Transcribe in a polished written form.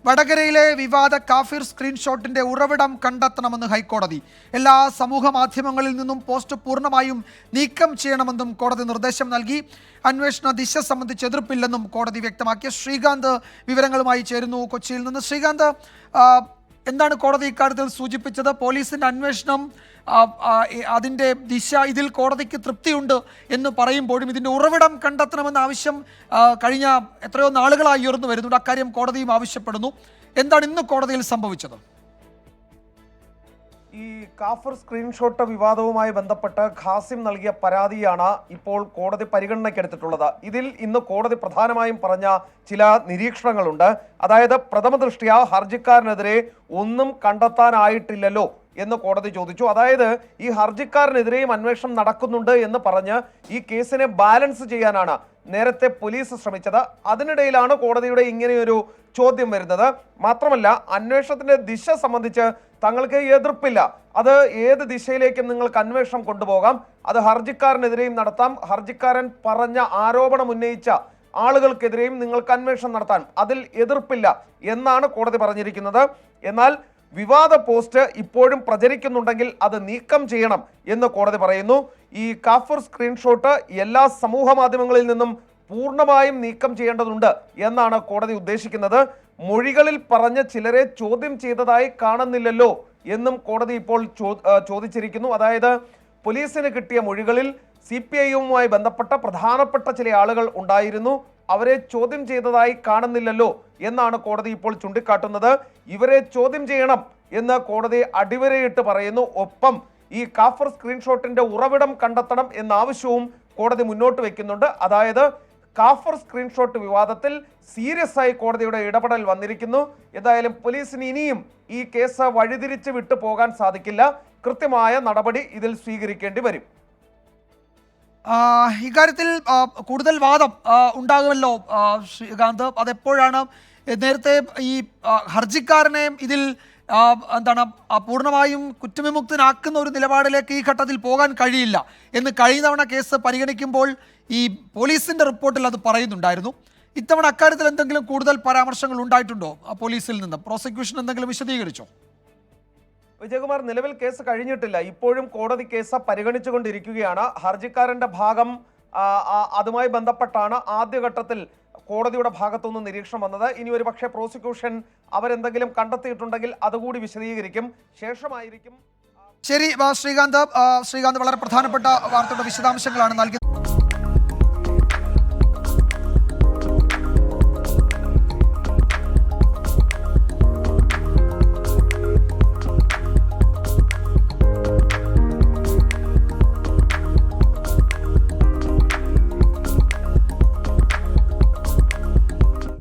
വടകരയിലെ വിവാദ കാഫിർ സ്ക്രീൻഷോട്ടിന്റെ ഉറവിടം കണ്ടെത്തണമെന്ന് ഹൈക്കോടതി. എല്ലാ സമൂഹ മാധ്യമങ്ങളിൽ നിന്നും പോസ്റ്റ് പൂർണ്ണമായും നീക്കം ചെയ്യണമെന്നും കോടതി നിർദ്ദേശം നൽകി. അന്വേഷണ ദിശ സംബന്ധിച്ച് എതിർപ്പില്ലെന്നും കോടതി വ്യക്തമാക്കി. ശ്രീകാന്ത് വിവരങ്ങളുമായി ചേരുന്നു കൊച്ചിയിൽ നിന്ന്. ശ്രീകാന്ത്, എന്താണ് കോടതി ഇക്കാര്യത്തിൽ സൂചിപ്പിച്ചത്? പോലീസിന്റെ അന്വേഷണം, അതിൻ്റെ ദിശ, ഇതിൽ കോടതിക്ക് തൃപ്തിയുണ്ട് എന്ന് പറയുമ്പോഴും ഇതിൻ്റെ ഉറവിടം കണ്ടെത്തണമെന്ന ആവശ്യം കഴിഞ്ഞ എത്രയോ നാളുകളായി ഉയർന്നു വരുന്നുണ്ട്. അക്കാര്യം കോടതിയും ആവശ്യപ്പെടുന്നു. എന്താണ് ഇന്ന് കോടതിയിൽ സംഭവിച്ചത്? ഈ കാഫർ സ്ക്രീൻഷോട്ട് വിവാദവുമായി ബന്ധപ്പെട്ട് ഖാസിം നൽകിയ പരാതിയാണ് ഇപ്പോൾ കോടതി പരിഗണനയ്ക്കെടുത്തിട്ടുള്ളത്. ഇതിൽ ഇന്ന് കോടതി പ്രധാനമായും പറഞ്ഞ ചില നിരീക്ഷണങ്ങളുണ്ട്. അതായത്, പ്രഥമ ദൃഷ്ട്യാ ഹർജിക്കാരനെതിരെ ഒന്നും കണ്ടെത്താനായിട്ടില്ലല്ലോ എന്ന് കോടതി ചോദിച്ചു. അതായത്, ഈ ഹർജിക്കാരനെതിരെയും അന്വേഷണം നടക്കുന്നുണ്ട് എന്ന് പറഞ്ഞ് ഈ കേസിനെ ബാലൻസ് ചെയ്യാനാണ് നേരത്തെ പോലീസ് ശ്രമിച്ചത്. അതിനിടയിലാണ് കോടതിയുടെ ഇങ്ങനെയൊരു ചോദ്യം വരുന്നത്. മാത്രമല്ല, അന്വേഷണത്തിന്റെ ദിശ സംബന്ധിച്ച് തങ്ങൾക്ക് എതിർപ്പില്ല. അത് ഏത് ദിശയിലേക്കും നിങ്ങൾക്ക് അന്വേഷണം കൊണ്ടുപോകാം, അത് ഹർജിക്കാരനെതിരെയും നടത്താം, ഹർജിക്കാരൻ പറഞ്ഞ ആരോപണം ഉന്നയിച്ച ആളുകൾക്കെതിരെയും നിങ്ങൾക്ക് അന്വേഷണം നടത്താൻ അതിൽ എതിർപ്പില്ല എന്നാണ് കോടതി പറഞ്ഞിരിക്കുന്നത്. എന്നാൽ വിവാദ പോസ്റ്റ് ഇപ്പോഴും പ്രചരിക്കുന്നുണ്ടെങ്കിൽ അത് നീക്കം ചെയ്യണം എന്ന് കോടതി പറയുന്നു. ഈ കാഫർ സ്ക്രീൻഷോട്ട് എല്ലാ സമൂഹ മാധ്യമങ്ങളിൽ നിന്നും പൂർണ്ണമായും നീക്കം ചെയ്യേണ്ടതുണ്ട് എന്നാണ് കോടതി ഉദ്ദേശിക്കുന്നത്. മൊഴികളിൽ പറഞ്ഞ ചിലരെ ചോദ്യം ചെയ്തതായി കാണുന്നില്ലല്ലോ എന്നും കോടതി ഇപ്പോൾ ചോദിച്ചിരിക്കുന്നു. അതായത്, പോലീസിന് കിട്ടിയ മൊഴികളിൽ CPIയുമായി ബന്ധപ്പെട്ട പ്രധാനപ്പെട്ട ചില ആളുകൾ ഉണ്ടായിരുന്നു, അവരെ ചോദ്യം ചെയ്തതായി കാണുന്നില്ലല്ലോ എന്നാണ് കോടതി ഇപ്പോൾ ചൂണ്ടിക്കാട്ടുന്നത്. ഇവരെ ചോദ്യം ചെയ്യണം എന്ന് കോടതി അടിവരയിട്ട് പറയുന്നു. ഒപ്പം ഈ കാഫർ സ്ക്രീൻഷോട്ടിന്റെ ഉറവിടം കണ്ടെത്തണം എന്ന ആവശ്യവും കോടതി മുന്നോട്ട് വെക്കുന്നുണ്ട്. അതായത്, കാഫർ സ്ക്രീൻഷോട്ട് വിവാദത്തിൽ സീരിയസ് ആയി കോടതിയുടെ ഇടപെടൽ വന്നിരിക്കുന്നു. എന്തായാലും പോലീസിന് ഇനിയും ഈ കേസ് വഴിതിരിച്ച് വിട്ടു പോകാൻ സാധിക്കില്ല. കൃത്യമായ നടപടി ഇതിൽ സ്വീകരിക്കേണ്ടി വരും. ഇക്കാര്യത്തിൽ കൂടുതൽ വാദം ഉണ്ടാകുമല്ലോ ശ്രീകാന്ത്. അതെപ്പോഴാണ്? നേരത്തെ ഈ ഹർജിക്കാരനെ ഇതിൽ എന്താണ് പൂർണ്ണമായും കുറ്റവിമുക്തനാക്കുന്ന ഒരു നിലപാടിലേക്ക് ഈ ഘട്ടത്തിൽ പോകാൻ കഴിയില്ല എന്ന് കഴിഞ്ഞ തവണ കേസ് പരിഗണിക്കുമ്പോൾ ഈ പോലീസിന്റെ റിപ്പോർട്ടിൽ അത് പറയുന്നുണ്ടായിരുന്നു. ഇത്തവണ അക്കാര്യത്തിൽ എന്തെങ്കിലും കൂടുതൽ പരാമർശങ്ങൾ ഉണ്ടായിട്ടുണ്ടോ പോലീസിൽ നിന്ന്? പ്രോസിക്യൂഷൻ എന്തെങ്കിലും വിശദീകരിച്ചോ? വിജയകുമാർ, നിലവിൽ കേസ് കഴിഞ്ഞിട്ടില്ല. ഇപ്പോഴും കോടതി കേസ് പരിഗണിച്ചുകൊണ്ടിരിക്കുകയാണ്. ഹർജിക്കാരന്റെ ഭാഗം അതുമായി ബന്ധപ്പെട്ടാണ് ആദ്യഘട്ടത്തിൽ കോടതിയുടെ ഭാഗത്തുനിന്ന് നിരീക്ഷണം വന്നത്. ഇനി ഒരു പക്ഷേ പ്രോസിക്യൂഷൻ അവരെന്തെങ്കിലും കണ്ടെത്തിയിട്ടുണ്ടെങ്കിൽ അതുകൂടി വിശദീകരിക്കും. ശേഷമായിരിക്കും. ശരി ശ്രീകാന്ത്, വളരെ പ്രധാനപ്പെട്ട വാർത്തയുടെ വിശദാംശങ്ങളാണ് നൽകിയത്.